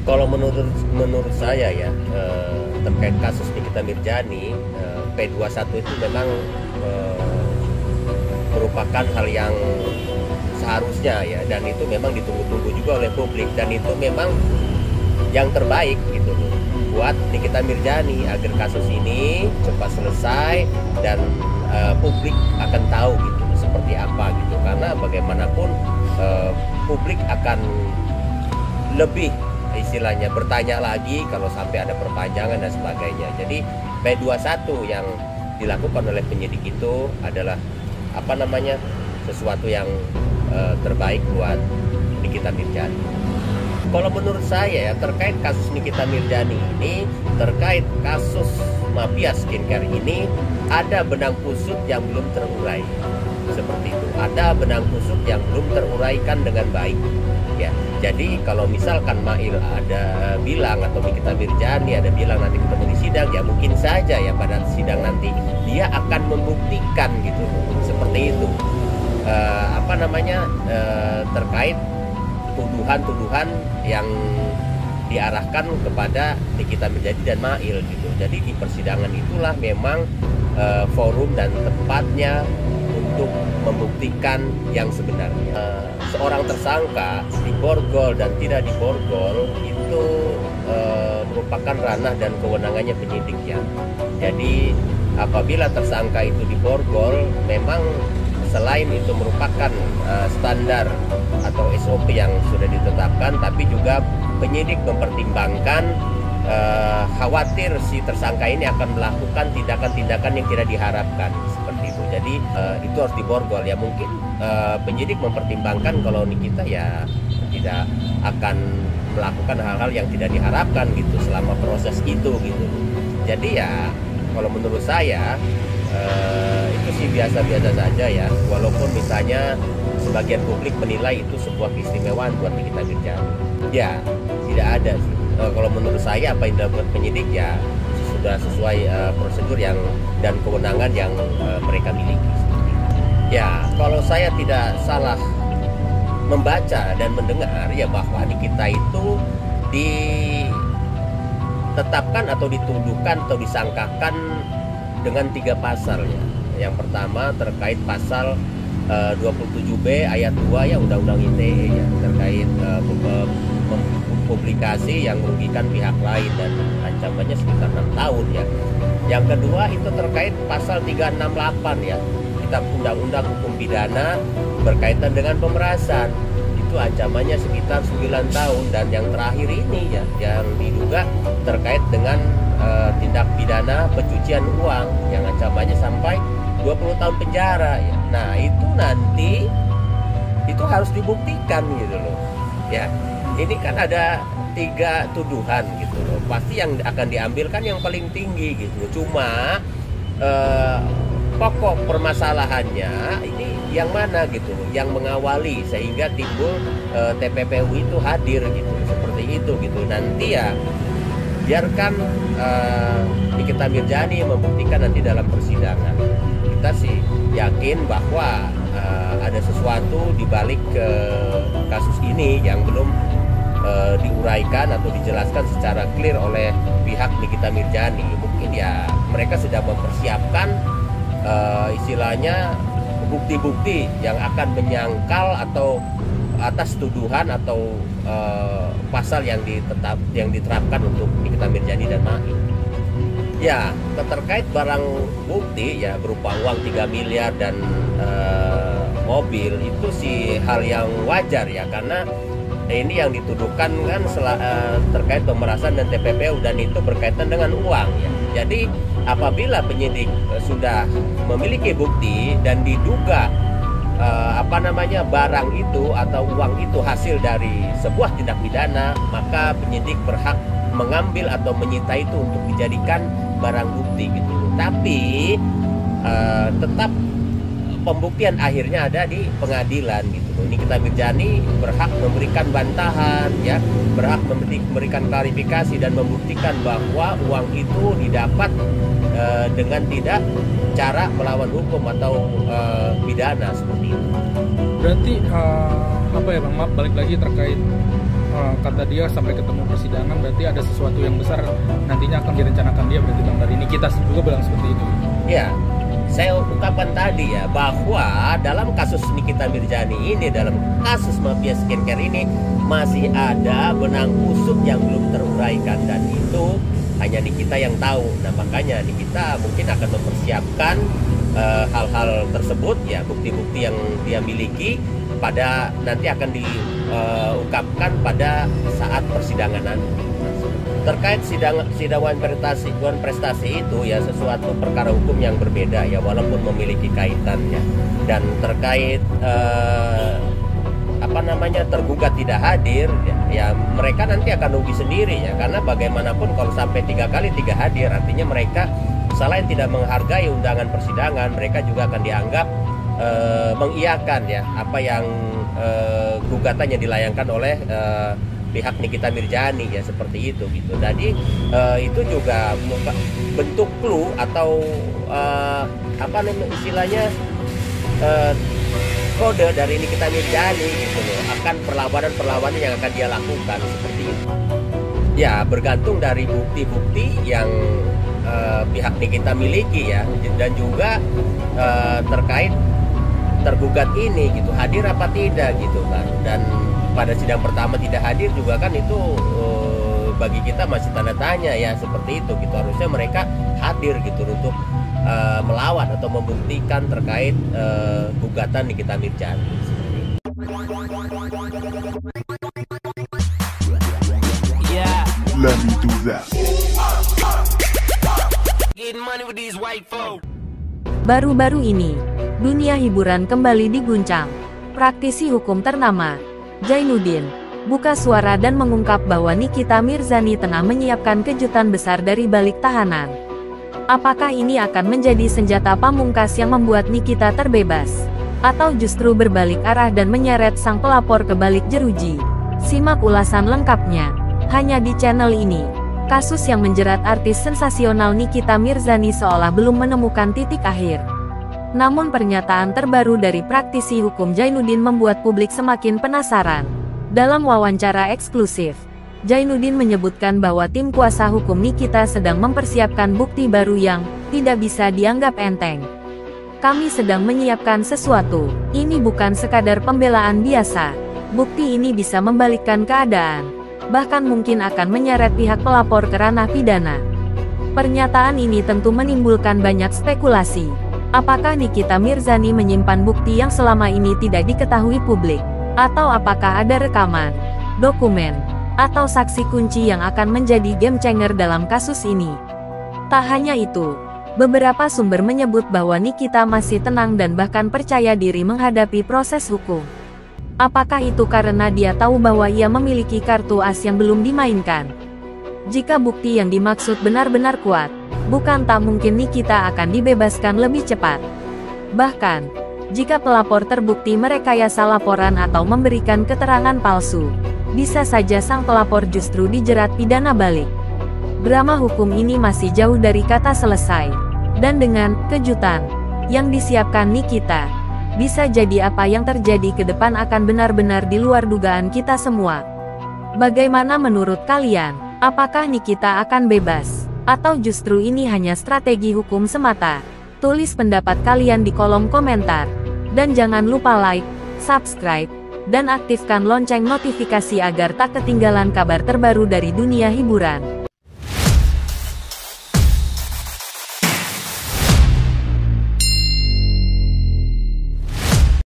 Kalau menurut saya ya, terkait kasus Nikita Mirjani, P21 itu memang merupakan hal yang seharusnya ya, dan itu memang ditunggu-tunggu juga oleh publik, dan itu memang yang terbaik gitu loh buat Nikita Mirjani agar kasus ini cepat selesai dan publik akan tahu gitu seperti apa gitu, karena bagaimanapun publik akan lebih istilahnya bertanya lagi kalau sampai ada perpanjangan dan sebagainya. Jadi P21 yang dilakukan oleh penyidik itu adalah sesuatu yang terbaik buat Nikita Mirjani. Kalau menurut saya ya, terkait kasus Nikita Mirjani ini, terkait kasus mafia skincare ini, ada benang kusut yang belum terurai. Seperti itu, ada benang kusut yang belum teruraikan dengan baik ya. Jadi kalau misalkan Mail ada bilang atau Nikita Mirjani ada bilang nanti ketemu di sidang, ya mungkin saja ya pada sidang nanti dia akan membuktikan gitu seperti itu terkait tuduhan-tuduhan yang diarahkan kepada Nikita Mirjani dan Mail gitu. Jadi di persidangan itulah memang forum dan tempatnya untuk membuktikan yang sebenarnya. Seorang tersangka diborgol dan tidak diborgol itu merupakan ranah dan kewenangannya penyidik ya. Jadi apabila tersangka itu diborgol, memang selain itu merupakan standar atau SOP yang sudah ditetapkan, tapi juga penyidik mempertimbangkan khawatir si tersangka ini akan melakukan tindakan-tindakan yang tidak diharapkan seperti itu. Jadi itu harus diborgol ya. Mungkin penyidik mempertimbangkan kalau Nikita ya tidak akan melakukan hal-hal yang tidak diharapkan gitu selama proses itu gitu. Jadi ya kalau menurut saya itu sih biasa-biasa saja ya, walaupun misalnya sebagian publik menilai itu sebuah keistimewaan buat Nikita Mirjani. Ya tidak ada sih. Kalau menurut saya apa yang dilakukan penyidik ya sudah sesuai prosedur yang dan kewenangan yang mereka miliki. Ya kalau saya tidak salah membaca dan mendengar ya bahwa Nikita itu ditetapkan atau dituduhkan atau disangkakan dengan 3 pasal ya. Yang pertama terkait pasal 27B ayat 2 ya Undang-Undang ITE ya, terkait publikasi yang merugikan pihak lain dan ancamannya sekitar 6 tahun ya. Yang kedua itu terkait pasal 368 ya, Kitab Undang-Undang Hukum Pidana berkaitan dengan pemerasan. Itu ancamannya sekitar 9 tahun, dan yang terakhir ini ya yang diduga terkait dengan tindak pidana pencucian uang yang ancamannya sampai 20 tahun penjara ya. Nah, itu nanti itu harus dibuktikan gitu loh. Ya. Ini kan ada 3 tuduhan gitu loh. Pasti yang akan diambil kan yang paling tinggi gitu. Cuma pokok permasalahannya ini yang mana gitu, yang mengawali sehingga timbul TPPU itu hadir gitu, seperti itu gitu. Nanti ya biarkan Nikita Mirjani membuktikan nanti dalam persidangan. Kita sih yakin bahwa ada sesuatu di balik kasus ini yang belum diuraikan atau dijelaskan secara clear oleh pihak Nikita Mirjani. Mungkin ya mereka sedang mempersiapkan istilahnya bukti-bukti yang akan menyangkal atau atas tuduhan atau pasal yang diterapkan untuk Nikita Mirjani dan Mail. Ya, terkait barang bukti ya berupa uang 3 miliar dan mobil itu sih hal yang wajar ya, karena ini yang dituduhkan kan terkait pemerasan dan TPPU, dan itu berkaitan dengan uang ya. Jadi apabila penyidik sudah memiliki bukti dan diduga barang itu atau uang itu hasil dari sebuah tindak pidana, maka penyidik berhak mengambil atau menyita itu untuk dijadikan barang bukti gitu. Tapi tetap pembuktian akhirnya ada di pengadilan gitu. Nikita Mirjani berhak memberikan bantahan ya, berhak memberikan klarifikasi dan membuktikan bahwa uang itu didapat dengan tidak cara melawan hukum atau pidana seperti itu. Berarti apa ya Bang, maaf balik lagi terkait kata dia sampai ketemu persidangan berarti ada sesuatu yang besar nantinya akan direncanakan dia, berarti Bang, dari Nikita juga bilang seperti itu. Ya, saya ungkapkan tadi ya, bahwa dalam kasus Nikita Mirzani ini, dalam kasus mafia skincare ini, masih ada benang kusut yang belum teruraikan, dan itu hanya Nikita yang tahu. Nah, makanya Nikita mungkin akan mempersiapkan hal-hal tersebut ya, bukti-bukti yang dia miliki pada nanti akan diungkapkan pada saat persidangan nanti. Terkait sidang prestasi itu ya sesuatu perkara hukum yang berbeda ya, walaupun memiliki kaitannya. Dan terkait tergugat tidak hadir ya mereka nanti akan rugi sendiri ya, karena bagaimanapun kalau sampai 3 kali 3 hadir, artinya mereka selain tidak menghargai undangan persidangan, mereka juga akan dianggap mengiyakan ya apa yang gugatan yang dilayangkan oleh pihak Nikita Mirzani ya, seperti itu gitu. Jadi itu juga bentuk clue atau istilahnya kode dari Nikita Mirzani gitu loh, akan perlawanan yang akan dia lakukan seperti itu. Ya, bergantung dari bukti-bukti yang pihak Nikita miliki ya, dan juga terkait tergugat ini gitu, hadir apa tidak gitu kan. Dan pada sidang pertama tidak hadir juga kan itu bagi kita masih tanda tanya ya, seperti itu gitu. Harusnya mereka hadir gitu untuk melawan atau membuktikan terkait gugatan Nikita Mirzani. Yeah. Let me do that. Baru-baru ini, dunia hiburan kembali diguncang. Praktisi hukum ternama, Zainuddin, buka suara dan mengungkap bahwa Nikita Mirzani tengah menyiapkan kejutan besar dari balik tahanan. Apakah ini akan menjadi senjata pamungkas yang membuat Nikita terbebas? Atau justru berbalik arah dan menyeret sang pelapor ke balik jeruji? Simak ulasan lengkapnya, hanya di channel ini. Kasus yang menjerat artis sensasional Nikita Mirzani seolah belum menemukan titik akhir. Namun pernyataan terbaru dari praktisi hukum Zainuddin membuat publik semakin penasaran. Dalam wawancara eksklusif, Zainuddin menyebutkan bahwa tim kuasa hukum Nikita sedang mempersiapkan bukti baru yang tidak bisa dianggap enteng. Kami sedang menyiapkan sesuatu, ini bukan sekadar pembelaan biasa. Bukti ini bisa membalikkan keadaan, bahkan mungkin akan menyeret pihak pelapor ke ranah pidana. Pernyataan ini tentu menimbulkan banyak spekulasi. Apakah Nikita Mirzani menyimpan bukti yang selama ini tidak diketahui publik? Atau apakah ada rekaman, dokumen, atau saksi kunci yang akan menjadi game changer dalam kasus ini? Tak hanya itu, beberapa sumber menyebut bahwa Nikita masih tenang dan bahkan percaya diri menghadapi proses hukum. Apakah itu karena dia tahu bahwa ia memiliki kartu as yang belum dimainkan? Jika bukti yang dimaksud benar-benar kuat, bukan tak mungkin Nikita akan dibebaskan lebih cepat. Bahkan, jika pelapor terbukti merekayasa laporan atau memberikan keterangan palsu, bisa saja sang pelapor justru dijerat pidana balik. Drama hukum ini masih jauh dari kata selesai. Dan dengan kejutan yang disiapkan Nikita, bisa jadi apa yang terjadi ke depan akan benar-benar di luar dugaan kita semua. Bagaimana menurut kalian? Apakah Nikita akan bebas? Atau justru ini hanya strategi hukum semata? Tulis pendapat kalian di kolom komentar. Dan jangan lupa like, subscribe, dan aktifkan lonceng notifikasi agar tak ketinggalan kabar terbaru dari dunia hiburan.